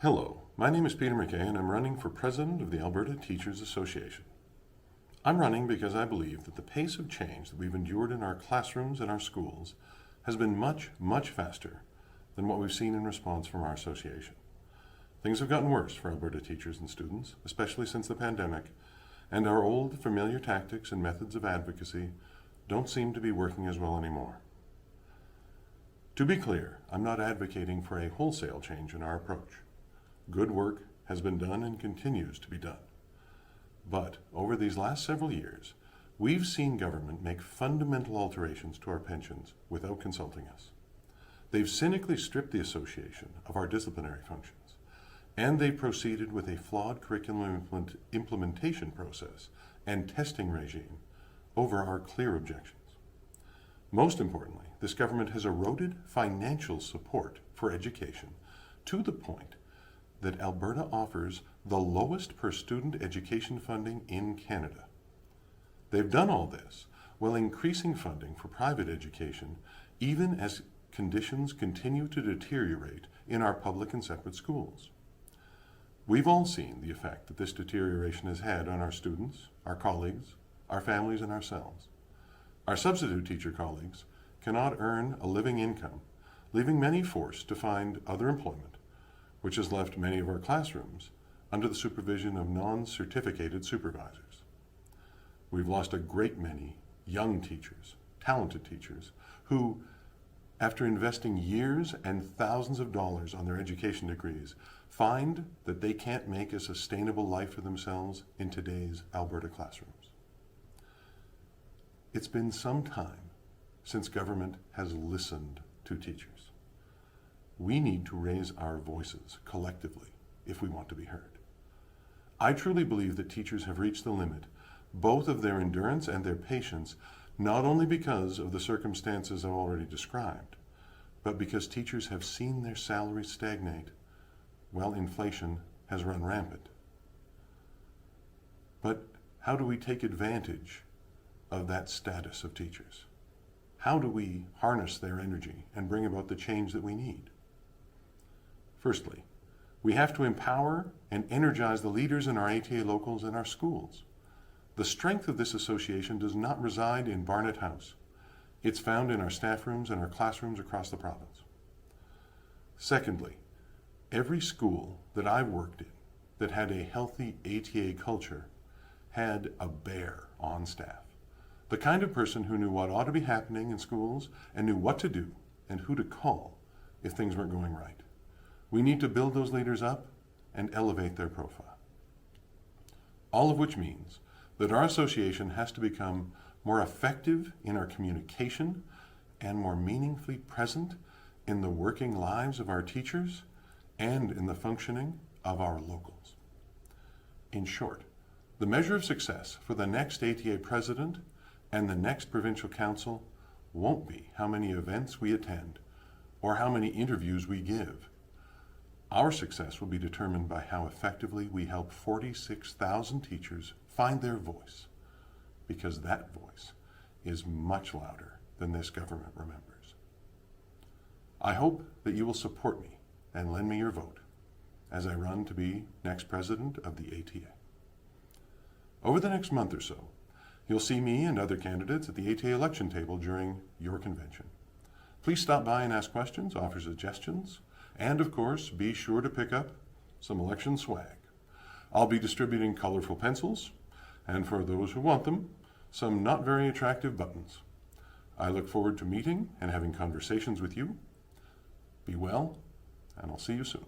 Hello, my name is Peter MacKay and I'm running for President of the Alberta Teachers Association. I'm running because I believe that the pace of change that we've endured in our classrooms and our schools has been much, much faster than what we've seen in response from our association. Things have gotten worse for Alberta teachers and students, especially since the pandemic, and our old familiar tactics and methods of advocacy don't seem to be working as well anymore. To be clear, I'm not advocating for a wholesale change in our approach. Good work has been done and continues to be done. But over these last several years, we've seen government make fundamental alterations to our pensions without consulting us. They've cynically stripped the association of our disciplinary functions, and they've proceeded with a flawed curriculum implementation process and testing regime over our clear objections. Most importantly, this government has eroded financial support for education to the point that Alberta offers the lowest per student education funding in Canada. They've done all this while increasing funding for private education, even as conditions continue to deteriorate in our public and separate schools. We've all seen the effect that this deterioration has had on our students, our colleagues, our families, and ourselves. Our substitute teacher colleagues cannot earn a living income, leaving many forced to find other employment, which has left many of our classrooms under the supervision of non-certificated supervisors. We've lost a great many young teachers, talented teachers, who, after investing years and thousands of dollars on their education degrees, find that they can't make a sustainable life for themselves in today's Alberta classrooms. It's been some time since government has listened to teachers. We need to raise our voices collectively if we want to be heard. I truly believe that teachers have reached the limit, both of their endurance and their patience, not only because of the circumstances I've already described, but because teachers have seen their salaries stagnate while inflation has run rampant. But how do we take advantage of that status of teachers? How do we harness their energy and bring about the change that we need? Firstly, we have to empower and energize the leaders in our ATA locals and our schools. The strength of this association does not reside in Barnett House. It's found in our staff rooms and our classrooms across the province. Secondly, every school that I've worked in that had a healthy ATA culture had a bear on staff. The kind of person who knew what ought to be happening in schools and knew what to do and who to call if things weren't going right. We need to build those leaders up and elevate their profile. All of which means that our association has to become more effective in our communication and more meaningfully present in the working lives of our teachers and in the functioning of our locals. In short, the measure of success for the next ATA president and the next provincial council won't be how many events we attend or how many interviews we give. Our success will be determined by how effectively we help 46,000 teachers find their voice, because that voice is much louder than this government remembers. I hope that you will support me and lend me your vote as I run to be next president of the ATA. Over the next month or so, you'll see me and other candidates at the ATA election table during your convention. Please stop by and ask questions, offer suggestions, and of course, be sure to pick up some election swag. I'll be distributing colorful pencils, and for those who want them, some not very attractive buttons. I look forward to meeting and having conversations with you. Be well, and I'll see you soon.